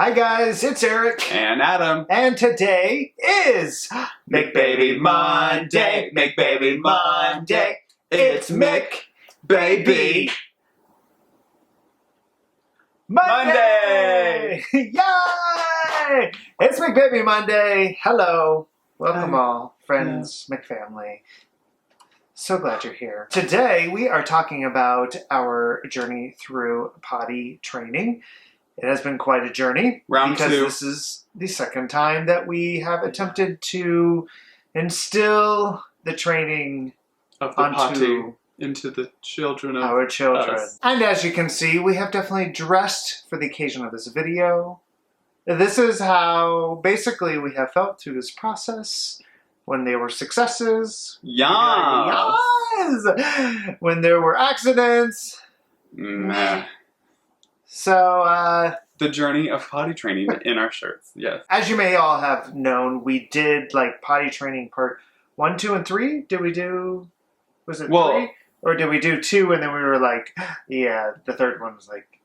Hi guys, it's Eric. And Adam. And today is McBaby Monday. McBaby Monday. It's McBaby Monday. Yay! It's McBaby Monday. Hello. Welcome all, friends, McFamily. So glad you're here. Today we are talking about our journey through potty training. It has been quite a journey. Round because 2. This is the second time that we have attempted to instill the training Of the potty into the children of our children. us. And as you can see, we have definitely dressed for the occasion of this video. This is how basically we have felt through this process. When there were successes. Yes. Yes! When there were accidents. Meh. So, The journey of potty training in our shirts, yes. as you may all have known, we did like potty training part 1, 2, and 3. Did we do, was it 3? Or did we do 2 and then we were like, yeah, the third one was like.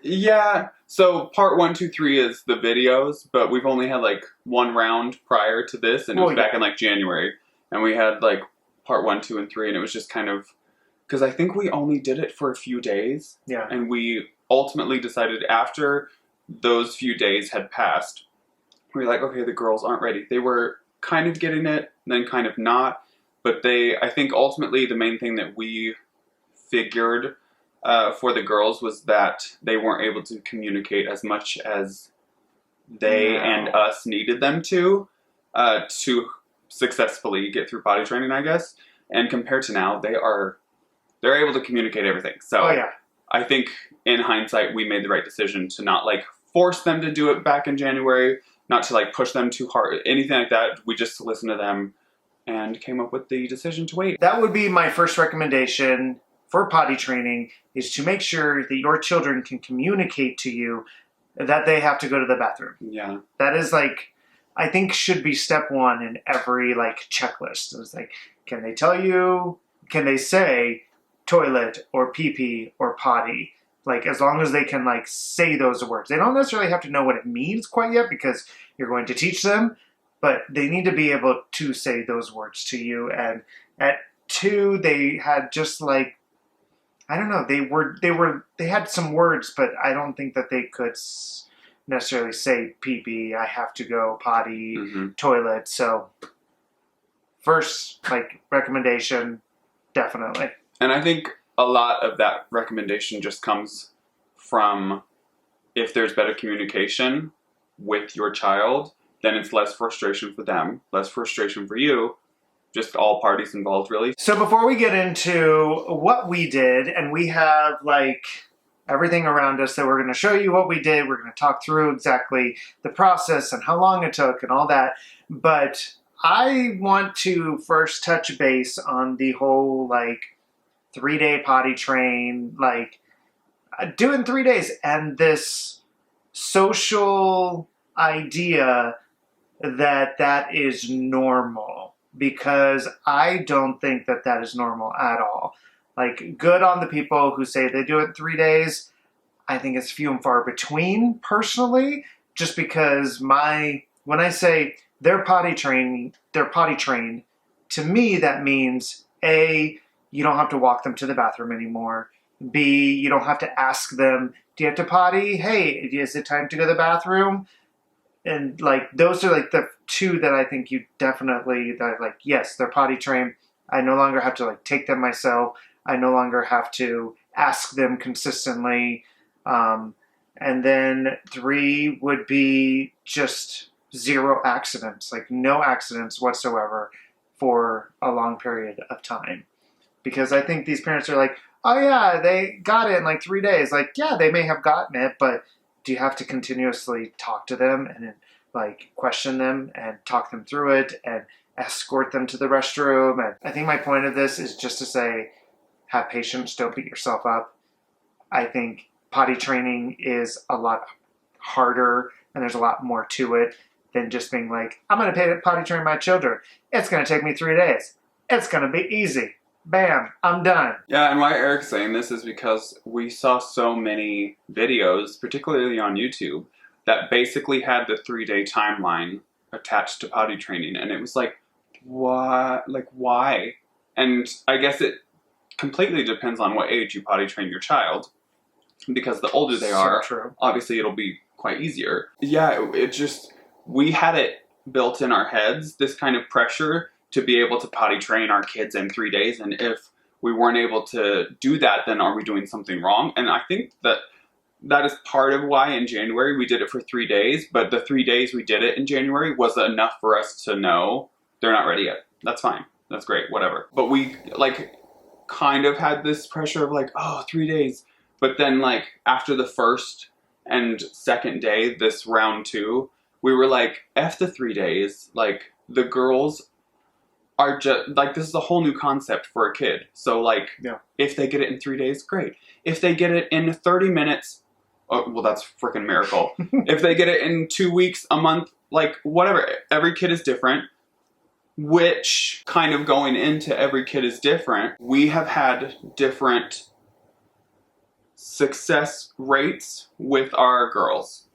Yeah, so part 1, 2, 3 is the videos, but we've only had like one round prior to this, and it was back in like January. And we had like part 1, 2, and 3, and it was just kind of, because I think we only did it for a few days. Yeah. And we ultimately decided after those few days had passed, we were like, okay, the girls aren't ready. They were kind of getting it, then kind of not. But I think ultimately the main thing that we figured for the girls was that they weren't able to communicate as much as they and us needed them to successfully get through potty training, I guess. And compared to now, they're able to communicate everything. So I think in hindsight, we made the right decision to not like force them to do it back in January, not to like push them too hard, anything like that. We just listened to them and came up with the decision to wait. That would be my first recommendation for potty training, is to make sure that your children can communicate to you that they have to go to the bathroom. Yeah. That is like, I think should be step 1 in every like checklist. It's like, can they tell you, can they say toilet or pee-pee or potty? Like, as long as they can like say those words. They don't necessarily have to know what it means quite yet because you're going to teach them, but they need to be able to say those words to you. And at 2, they had just like, I don't know, they had some words, but I don't think that they could necessarily say pee-pee, I have to go, potty, toilet. So first, like, recommendation, definitely. And I think a lot of that recommendation just comes from if there's better communication with your child, then it's less frustration for them, less frustration for you, just all parties involved, really. So before we get into what we did, and we have like everything around us that we're going to show you what we did, we're going to talk through exactly the process and how long it took and all that, but I want to first touch base on the whole like 3-day potty train, like doing 3 days, and this social idea that is normal. Because I don't think that is normal at all. Like, good on the people who say they do it in 3 days. I think it's few and far between, personally, just because when I say they're potty trained, to me that means A, you don't have to walk them to the bathroom anymore. B, you don't have to ask them, do you have to potty? Hey, is it time to go to the bathroom? And like, those are like the 2 that I think you definitely, that like, yes, they're potty trained. I no longer have to like take them myself. I no longer have to ask them consistently. And then 3 would be just 0 accidents, like no accidents whatsoever for a long period of time. Because I think these parents are like, oh yeah, they got it in like 3 days. Like, yeah, they may have gotten it, but do you have to continuously talk to them and like question them and talk them through it and escort them to the restroom? And I think my point of this is just to say, have patience, don't beat yourself up. I think potty training is a lot harder and there's a lot more to it than just being like, I'm going to potty train my children. It's going to take me 3 days. It's going to be easy. Bam, I'm done. Yeah, and why Eric's saying this is because we saw so many videos, particularly on YouTube, that basically had the 3-day timeline attached to potty training. And it was like, what? Like, why? And I guess it completely depends on what age you potty train your child. Because the older they are, true. obviously it'll be quite easier. Yeah, it just, we had it built in our heads, this kind of pressure to be able to potty train our kids in 3 days. And if we weren't able to do that, then are we doing something wrong? And I think that is part of why in January we did it for 3 days, but the 3 days we did it in January was enough for us to know they're not ready yet. That's fine. That's great, whatever. But we like kind of had this pressure of like, oh, 3 days. But then like after the first and second day, this round 2, we were like, F the 3 days. Like the girls are just like, this is a whole new concept for a kid. So like, if they get it in 3 days, great. If they get it in 30 minutes, oh, well, that's freaking miracle. If they get it in 2 weeks, a month, like whatever, every kid is different. Which kind of going into every kid is different. We have had different success rates with our girls.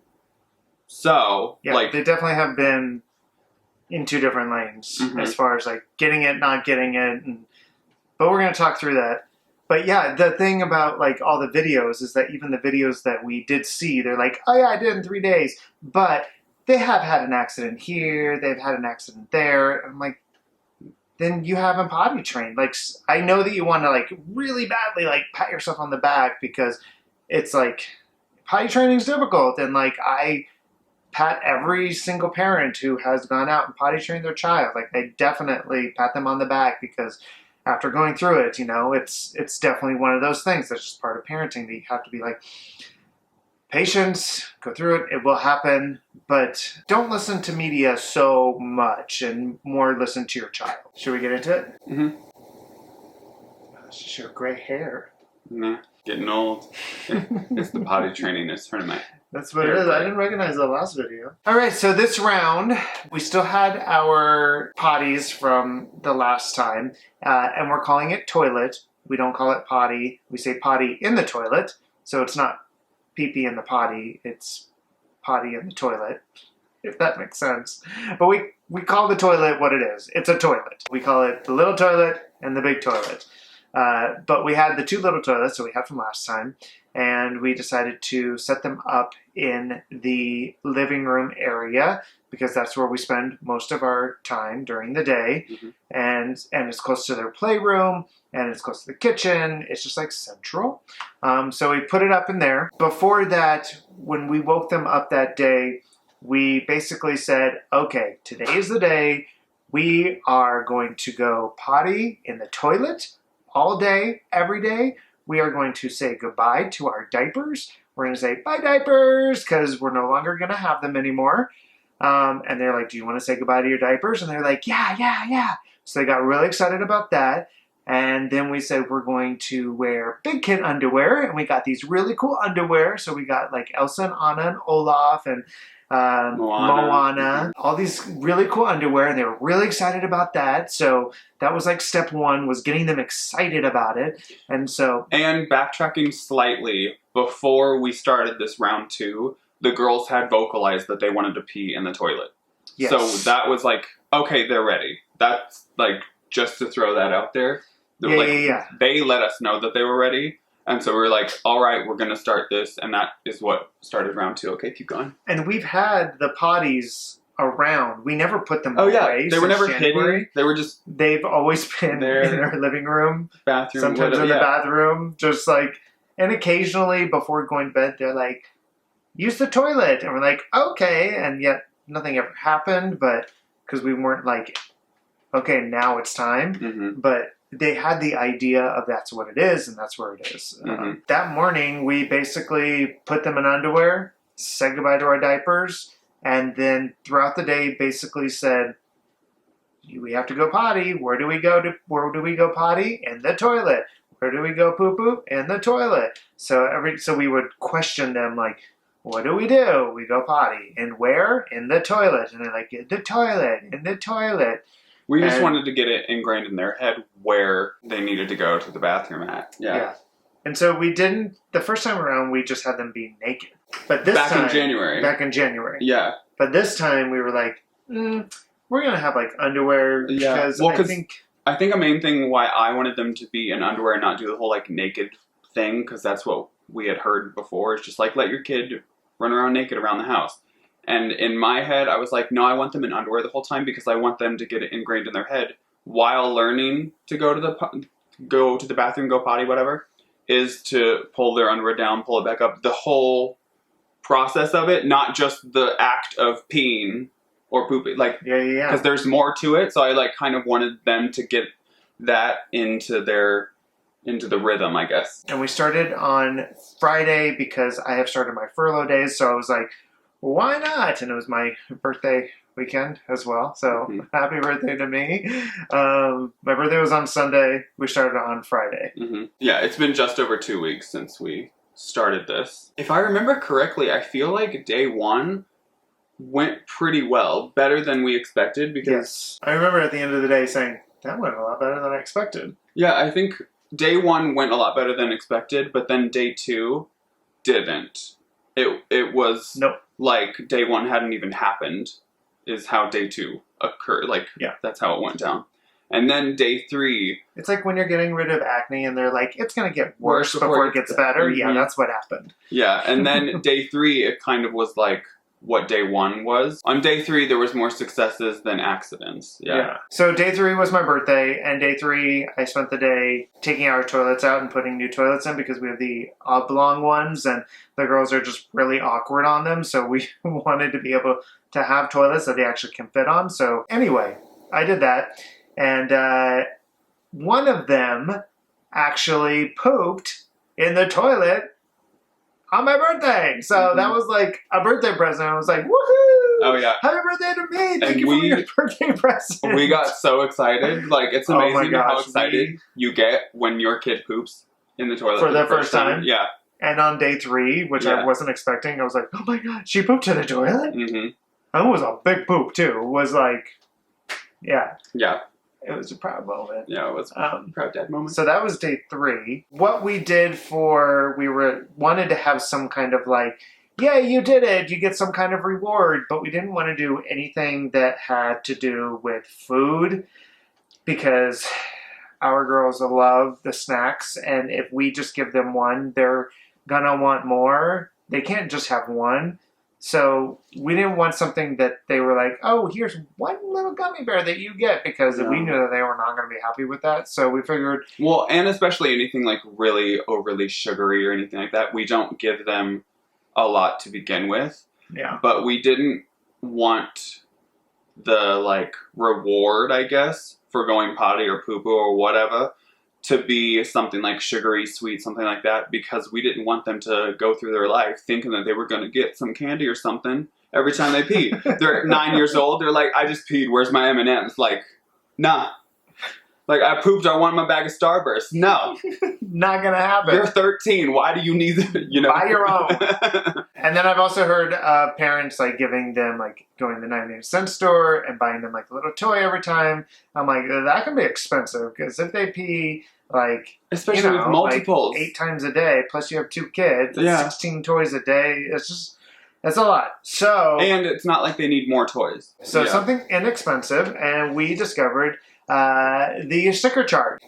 So, yeah, like, they definitely have been in 2 different lanes as far as like getting it, not getting it. But we're going to talk through that. But yeah, the thing about like all the videos is that even the videos that we did see, they're like, oh yeah, I did it in 3 days. But they have had an accident here, they've had an accident there. I'm like, then you haven't potty trained. Like, I know that you want to like really badly like pat yourself on the back because it's like potty training is difficult. And like I pat every single parent who has gone out and potty trained their child. Like they definitely pat them on the back because after going through it, you know, it's definitely one of those things that's just part of parenting that you have to be like, patience, go through it, it will happen, but don't listen to media so much and more listen to your child. Should we get into it? Mm-hmm. It's just your gray hair. Nah, getting old. It's the potty training. It's turning my That's what it is. I didn't recognize the last video. All right, so this round, we still had our potties from the last time, and we're calling it toilet. We don't call it potty. We say potty in the toilet, so it's not pee-pee in the potty, it's potty in the toilet, if that makes sense. But we call the toilet what it is. It's a toilet. We call it the little toilet and the big toilet. But we had the 2 little toilets that we had from last time, and we decided to set them up in the living room area because that's where we spend most of our time during the day. And it's close to their playroom, and it's close to the kitchen. It's just like central. So we put it up in there. Before that, when we woke them up that day, we basically said, okay, today is the day. We are going to go potty in the toilet all day, every day. We are going to say goodbye to our diapers. We're going to say, bye diapers, because we're no longer going to have them anymore. And they're like, do you want to say goodbye to your diapers? And they're like, yeah. So they got really excited about that. And then we said we're going to wear big kid underwear. And we got these really cool underwear. So we got like Elsa and Anna and Olaf and Moana, all these really cool underwear, and they were really excited about that. So that was like step 1, was getting them excited about it. And backtracking slightly, before we started this round 2, the girls had vocalized that they wanted to pee in the toilet. Yes. So that was like, okay, they're ready. That's like, just to throw that out there. They let us know that they were ready. And so we were like, all right, we're going to start this. And that is what started round 2. Okay, keep going. And we've had the potties around. We never put them away. They were never hidden. They were just... They've always been in our living room. Bathroom. Sometimes in the bathroom. Just like... And occasionally, before going to bed, they're like, use the toilet. And we're like, okay. And yet, nothing ever happened. But... Because we weren't like, okay, now it's time. But... They had the idea of that's what it is, and that's where it is. That morning, we basically put them in underwear, said goodbye to our diapers, and then throughout the day, basically said, "We have to go potty. Where do we go potty? In the toilet. Where do we go poo poo? In the toilet." So we would question them like, "What do? We go potty. And where? In the toilet." And they're like, "In the toilet." We just wanted to get it ingrained in their head where they needed to go to the bathroom at. Yeah. And so we didn't, the first time around, we just had them be naked. But this Back time, in January. Back in January. Yeah. But this time we were like, we're going to have like underwear because I think a main thing why I wanted them to be in underwear and not do the whole like naked thing, because that's what we had heard before, is just like let your kid run around naked around the house. And in my head, I was like, no, I want them in underwear the whole time because I want them to get it ingrained in their head while learning to go to the bathroom, go potty, whatever, is to pull their underwear down, pull it back up. The whole process of it, not just the act of peeing or pooping, like, because there's more to it. So I like kind of wanted them to get that into the rhythm, I guess. And we started on Friday because I have started my furlough days. So I was like, why not? And it was my birthday weekend as well. So happy birthday to me. My birthday was on Sunday. We started on Friday. Yeah, it's been just over 2 weeks since we started this. If I remember correctly, I feel like day one went pretty well, better than we expected, because I remember at the end of the day saying, that went a lot better than I expected. Yeah, I think day one went a lot better than expected, but then day two didn't. It was like day one hadn't even happened, is how day two occurred. Like, that's how it went down. And then day three... It's like when you're getting rid of acne and they're like, it's going to get worse before it gets better. Yeah, that's what happened. Yeah, and then day three, it kind of was like what day one was. On day three, there was more successes than accidents. Yeah. So day three was my birthday, and day three, I spent the day taking our toilets out and putting new toilets in because we have the oblong ones, and the girls are just really awkward on them, so we wanted to be able to have toilets that they actually can fit on. So anyway, I did that, and one of them actually pooped in the toilet on my birthday. So that was like a birthday present. I was like, woohoo! Oh, yeah. Happy birthday to me! Thank you for your birthday present. We got so excited. Like, it's amazing how excited you get when your kid poops in the toilet for the first time. Yeah. And on day three, which I wasn't expecting, I was like, oh my god, she pooped in the toilet? And it was a big poop, too. It was like, yeah. It was a proud moment. Yeah, it was a proud dad moment. So that was day three. What we did wanted to have some kind of like, yeah, you did it. You get some kind of reward. But we didn't want to do anything that had to do with food because our girls love the snacks. And if we just give them one, they're going to want more. They can't just have one. So we didn't want something that they were like, oh, here's one little gummy bear that you get, because we knew that they were not going to be happy with that. So we figured... Well, and especially anything like really overly sugary or anything like that, we don't give them a lot to begin with. Yeah. But we didn't want the like reward, I guess, for going potty or poo-poo or whatever to be something like sugary sweet, something like that, because we didn't want them to go through their life thinking that they were going to get some candy or something every time they pee. They're 9 years old. They're like, I just peed. Where's my M&M's? Like, nah. Like, I pooped. I want my bag of Starburst. No. Not going to happen. You're 13. Why do you need them? You know? Buy your own. And then I've also heard parents like giving them, like going to the 99-cent store and buying them like a little toy every time. I'm like, that can be expensive, because if they pee like, especially with multiples, like 8 times a day, plus you have 2 kids, 16 toys a day. It's a lot. So, and it's not like they need more toys. So something inexpensive, and we discovered the sticker chart.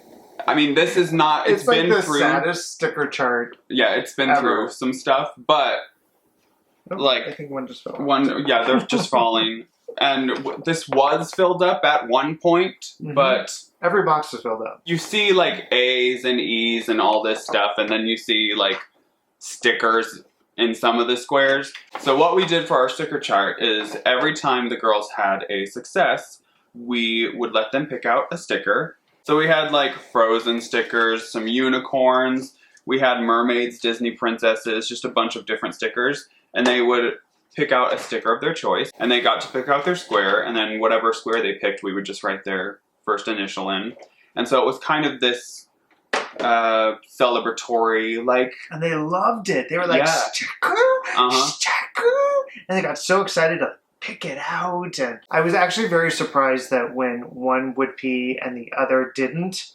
I mean, this is not. It's been like the through saddest sticker chart. Yeah, it's been through some stuff, but like I think one just fell. They're just falling. And this was filled up at one point, but every box is filled up. You see like A's and E's and all this stuff, and then you see like stickers in some of the squares. So what we did for our sticker chart is every time the girls had a success, we would let them pick out a sticker. So we had like Frozen stickers, some unicorns, we had mermaids, Disney princesses, just a bunch of different stickers, and they would pick out a sticker of their choice, and they got to pick out their square, and then whatever square they picked, we would just write their first initial in. And so it was kind of this celebratory, like... And they loved it. They were like, sticker? Sticker? And they got so excited to pick it out. And I was actually very surprised that when one would pee and the other didn't,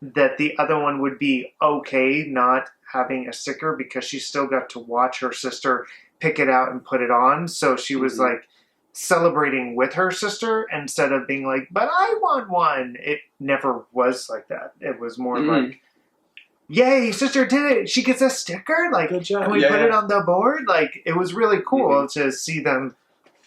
that the other one would be okay not having a sticker because she still got to watch her sister pick it out and put it on. So she was like celebrating with her sister instead of being like, but I want one. It never was like that. It was more like, yay, sister did it. She gets a sticker. Like, good job. And we put it on the board. Like, it was really cool to see them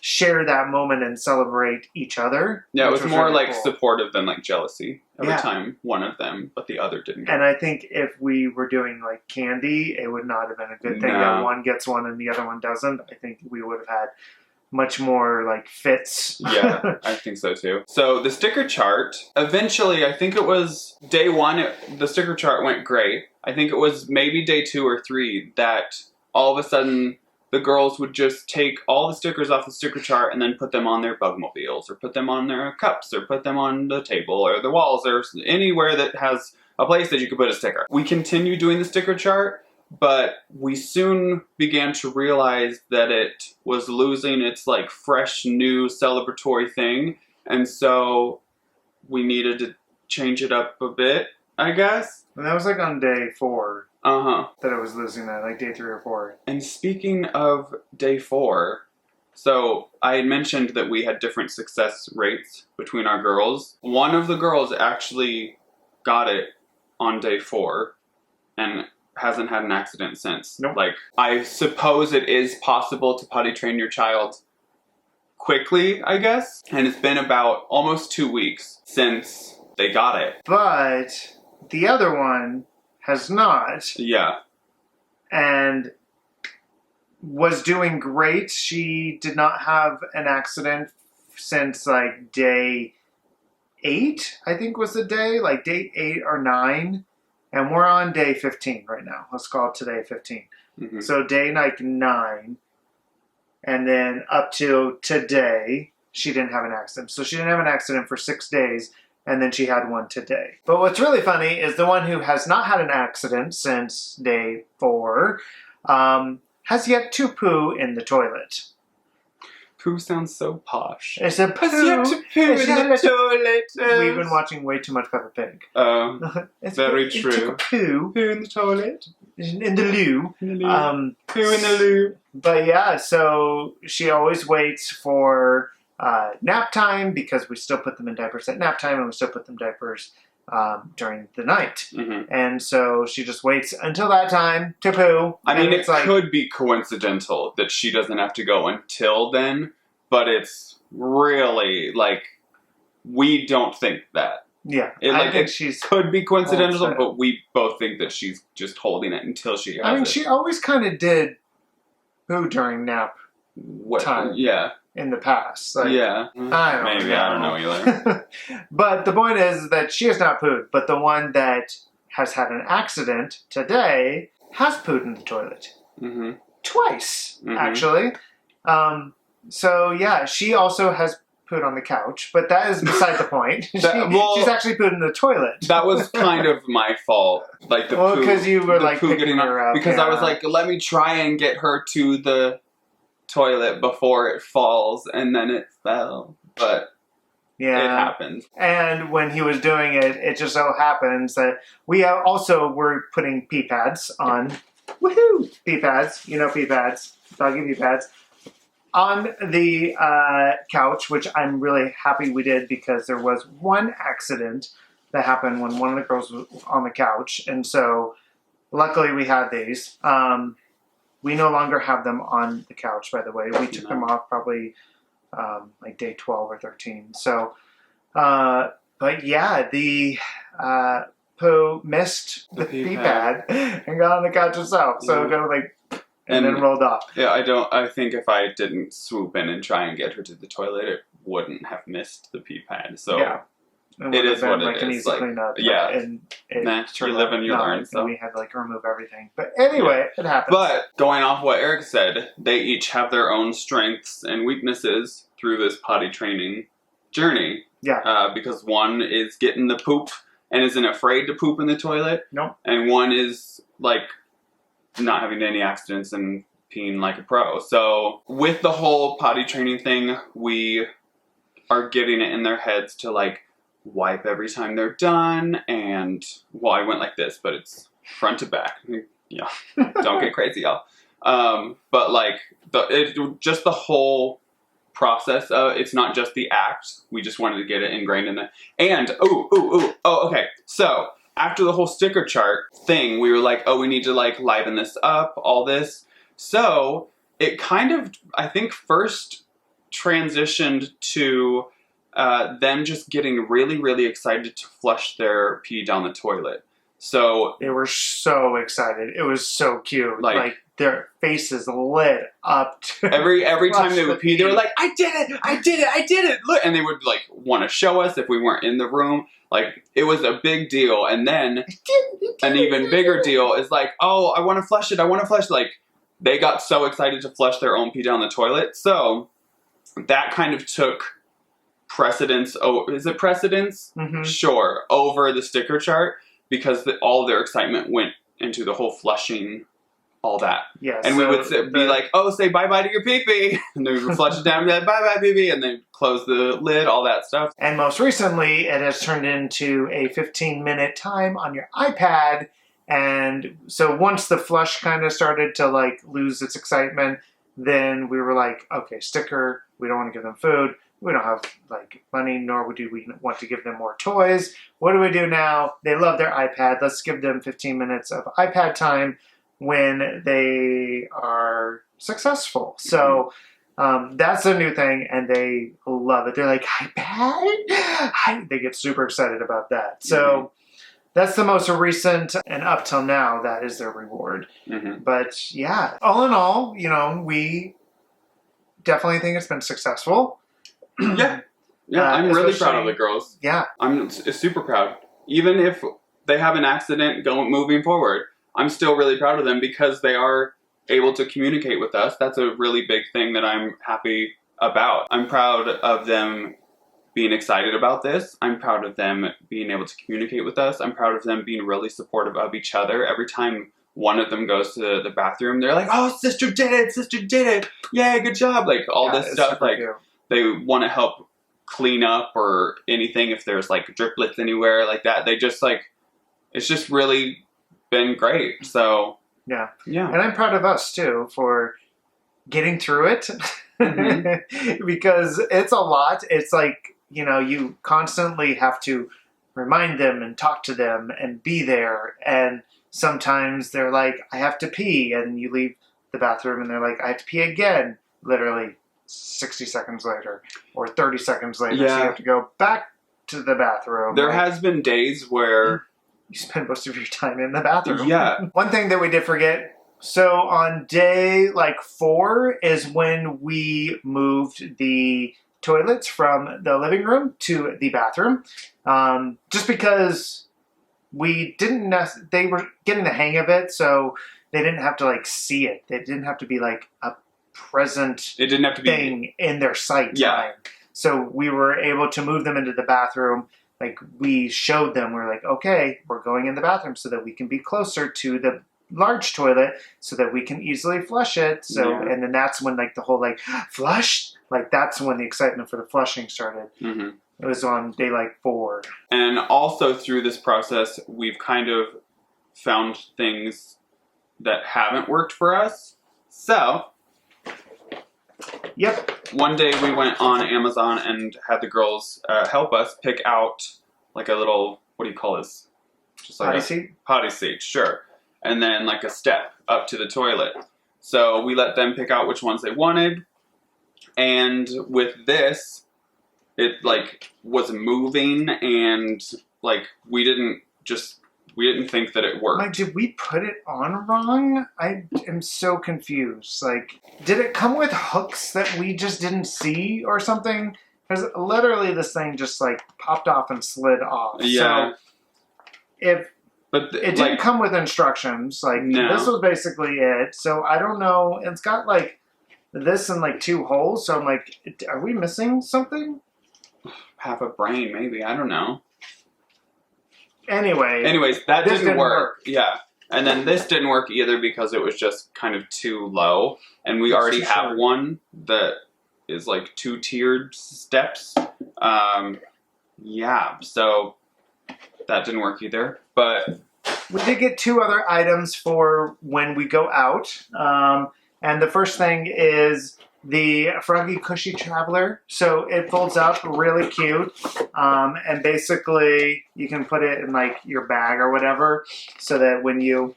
share that moment and celebrate each other. Yeah, it was more really like cool. Supportive than like jealousy every time one of them, but the other didn't. And I think if we were doing like candy, it would not have been a good thing that one gets one and the other one doesn't. I think we would have had much more like fits. Yeah, I think so too. So the sticker chart, eventually, I think it was day 1, the sticker chart went great. I think it was maybe day 2 or 3 that all of a sudden the girls would just take all the stickers off the sticker chart and then put them on their bugmobiles or put them on their cups or put them on the table or the walls or anywhere that has a place that you could put a sticker. We continued doing the sticker chart, but we soon began to realize that it was losing its like fresh, new celebratory thing. And so we needed to change it up a bit, I guess. And that was like on day 4. That it was losing that, like day 3 or 4. And speaking of day 4, so I had mentioned that we had different success rates between our girls. One of the girls actually got it on day 4 and hasn't had an accident since. Nope. Like, I suppose it is possible to potty train your child quickly, I guess. And it's been about almost 2 weeks since they got it. But the other one has not. Yeah. And was doing great. She did not have an accident since like day 8, I think was the day. Like day 8 or 9. And we're on day 15 right now. Let's call it today 15. So day like 9. And then up to today, she didn't have an accident. So she didn't have an accident for 6 days. And then she had one today. But what's really funny is the one who has not had an accident since day 4 has yet to poo in the toilet. Poo sounds so posh. It's a poo. Has yet to poo in the toilet. We've been watching way too much Peppa Pig. Very true. It took a poo. Poo in the toilet. In the loo. Poo in the loo. But yeah, so she always waits for nap time because we still put them in diapers at nap time and we still put them in diapers during the night. And so she just waits until that time to poo. I mean, it could be coincidental that she doesn't have to go until then, but it's really, like, we don't think that. Yeah, I think she's could be coincidental, but we both think that she's just holding it until she has it. I mean, she always kind of did poo during nap time. Yeah. In the past. Like, yeah. I don't know either. But the point is that she has not pooed, but the one that has had an accident today has pooed in the toilet. Twice, actually. So yeah, she also has pooed on the couch, but that is beside the point. She's actually pooed in the toilet. That was kind of my fault. Like the poo. Because you were like picking her up. Because I was like, let me try and get her to the toilet before it falls, and then it fell. But it happened. And when he was doing it, it just so happens that we also were putting pee pads on. Woohoo! Pee pads. You know pee pads. Doggy pee pads. On the couch, which I'm really happy we did because there was one accident that happened when one of the girls was on the couch. And so luckily we had these. We no longer have them on the couch, by the way. We took them off probably like day 12 or 13. So, but yeah, the poo missed the pee pad and got on the couch itself. So it kind of like, and then rolled off. Yeah, I think if I didn't swoop in and try and get her to the toilet, it wouldn't have missed the pee pad. So yeah. It is what it is. Like, yeah, and you live and you learn. So we had to like remove everything. But anyway, it happens. But going off what Eric said, they each have their own strengths and weaknesses through this potty training journey. Yeah. Because one is getting the poop and isn't afraid to poop in the toilet. Nope. And one is like not having any accidents and peeing like a pro. So with the whole potty training thing, we are getting it in their heads to like wipe every time they're done, and well, I went like this, but it's front to back. Yeah, don't get crazy, y'all. But like just the whole process. It's not just the act. We just wanted to get it ingrained in it. And okay. So after the whole sticker chart thing, we were like, oh, we need to like liven this up, all this. So it kind of, I think, first transitioned to them just getting really, really excited to flush their pee down the toilet. So they were so excited. It was so cute. Like their faces lit up. Every time they would pee, they were like, I did it! I did it! I did it! Look! And they would like want to show us if we weren't in the room. Like, it was a big deal. And then an even bigger deal is like, oh, I want to flush it. I want to flush it. Like, they got so excited to flush their own pee down the toilet. So that kind of took precedence. Oh, is it precedence? Mm-hmm. Sure. Over the sticker chart. Because all their excitement went into the whole flushing, all that. Yeah, and so we would be like, oh, say bye-bye to your pee-pee. And then we would flush it down and be like, bye-bye, pee-pee. And then close the lid, all that stuff. And most recently, it has turned into a 15-minute time on your iPad. And so once the flush kind of started to like lose its excitement, then we were like, okay, sticker, we don't want to give them food. We don't have like money, nor do we want to give them more toys. What do we do now? They love their iPad. Let's give them 15 minutes of iPad time when they are successful. So that's a new thing, and they love it. They're like, iPad? They get super excited about that. So that's the most recent, and up till now, that is their reward. Mm-hmm. But yeah, all in all, you know, we definitely think it's been successful. Yeah, I'm really proud of the girls. Yeah. I'm super proud. Even if they have an accident moving forward, I'm still really proud of them because they are able to communicate with us. That's a really big thing that I'm happy about. I'm proud of them being excited about this. I'm proud of them being able to communicate with us. I'm proud of them being really supportive of each other. Every time one of them goes to the bathroom, they're like, oh, sister did it, sister did it. Yay, good job. Like all this stuff, like cute. They want to help clean up or anything if there's like driplets anywhere like that. They just like, it's just really been great. So yeah. And I'm proud of us too for getting through it. Mm-hmm. Because it's a lot. It's like, you know, you constantly have to remind them and talk to them and be there. And sometimes they're like, I have to pee. And you leave the bathroom and they're like, I have to pee again. Literally 60 seconds later or 30 seconds later. Yeah. So you have to go back to the bathroom. There has been days where you spend most of your time in the bathroom. Yeah. One thing that we did forget. So on day like 4 is when we moved the toilets from the living room to the bathroom. Just because we didn't, they were getting the hang of it. So they didn't have to like see it. They didn't have to be like a present it didn't have to thing in their sight. Yeah. So we were able to move them into the bathroom. Like we showed them, we're like, okay, we're going in the bathroom so that we can be closer to the large toilet so that we can easily flush it. So, and then that's when like the whole like flush, like that's when the excitement for the flushing started. Mm-hmm. It was on day like 4. And also through this process, we've kind of found things that haven't worked for us. So, one day we went on Amazon and had the girls help us pick out like a little, what do you call this? Just like potty seat? Potty seat, sure. And then like a step up to the toilet. So we let them pick out which ones they wanted. And with this, it like was moving and like we didn't think that it worked. Like, did we put it on wrong? I am so confused. Like, did it come with hooks that we just didn't see or something? Because literally this thing just like popped off and slid off. Yeah. So but it didn't come with instructions. Like, this was basically it. So I don't know. It's got like this and like 2 holes. So I'm like, are we missing something? Half a brain, maybe. I don't know. Anyways, that didn't work. Yeah. And then this didn't work either because it was just kind of too low. And we already have one that is like 2 tiered steps. Yeah. So that didn't work either. But we did get 2 other items for when we go out. And the first thing is the Froggy Cushy Traveler. So it folds up really cute. And basically you can put it in like your bag or whatever so that when you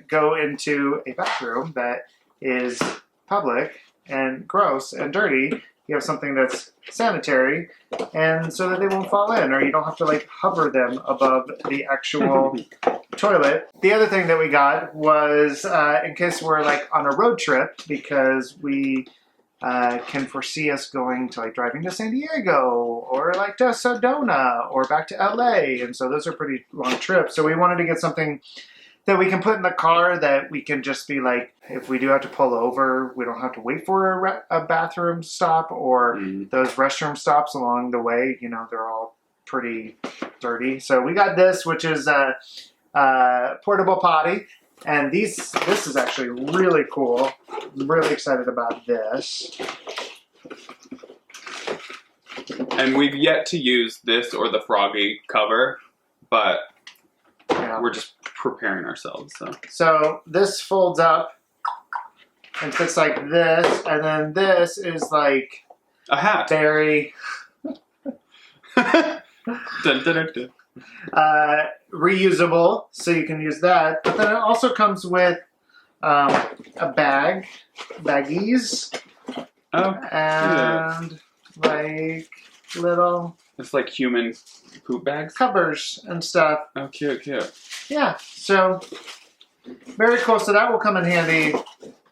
go into a bathroom that is public and gross and dirty, you have something that's sanitary, and so that they won't fall in, or you don't have to like hover them above the actual toilet. The other thing that we got was in case we're like on a road trip, because we can foresee us going to like driving to San Diego or like to Sedona or back to LA, and so those are pretty long trips. So we wanted to get something that we can put in the car that we can just be like, if we do have to pull over, we don't have to wait for a bathroom stop or those restroom stops along the way. You know, they're all pretty dirty. So we got this, which is a portable potty. And this is actually really cool. I'm really excited about this. And we've yet to use this or the Froggy cover, but we're just preparing ourselves. So this folds up and fits like this, and then this is like a hat. Very dun, dun, dun, dun. Reusable, so you can use that. But then it also comes with a baggies, and like little. It's like human poop bags? Covers and stuff. Oh, cute, cute. Yeah, so very cool. So that will come in handy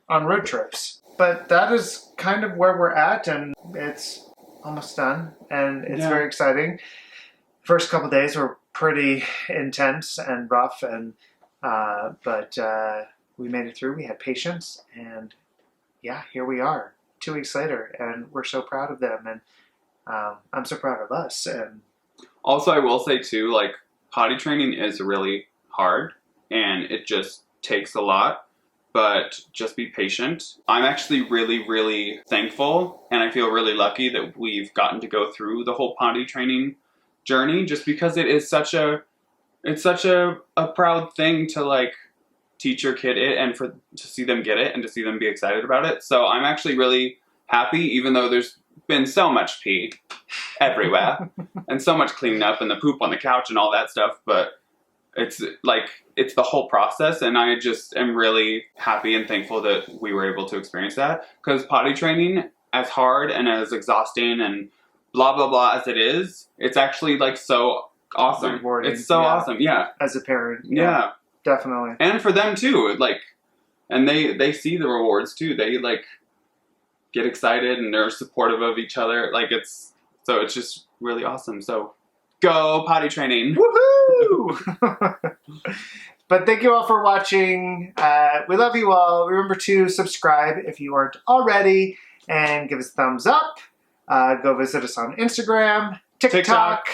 on road trips. But that is kind of where we're at, and it's almost done, and it's very exciting. First couple days were pretty intense and rough, and but we made it through. We had patience, and yeah, here we are 2 weeks later, and we're so proud of them, and I'm so proud of us. And also, I will say too, like, potty training is really hard, and it just takes a lot, but just be patient. I'm actually really, really thankful, and I feel really lucky that we've gotten to go through the whole potty training journey, just because it's such a proud thing to like teach your kid it, and to see them get it and to see them be excited about it. So I'm actually really happy, even though there's been so much pee everywhere and so much cleaning up and the poop on the couch and all that stuff, but it's the whole process, and I just am really happy and thankful that we were able to experience that, because potty training, as hard and as exhausting and blah blah blah as it is, it's actually like so awesome. Rewarding. It's so awesome, as a parent. Yeah, definitely. And for them too, like, and they see the rewards too. They like get excited and they're supportive of each other. Like, it's just really awesome. So go potty training. Woohoo! But thank you all for watching. We love you all. Remember to subscribe if you aren't already, and give us a thumbs up. Go visit us on Instagram, TikTok,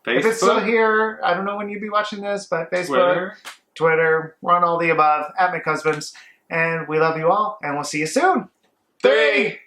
Facebook. If it's still here, I don't know when you'd be watching this, but Facebook, Twitter, we're on all the above, at McHusbands. And we love you all, and we'll see you soon. 3,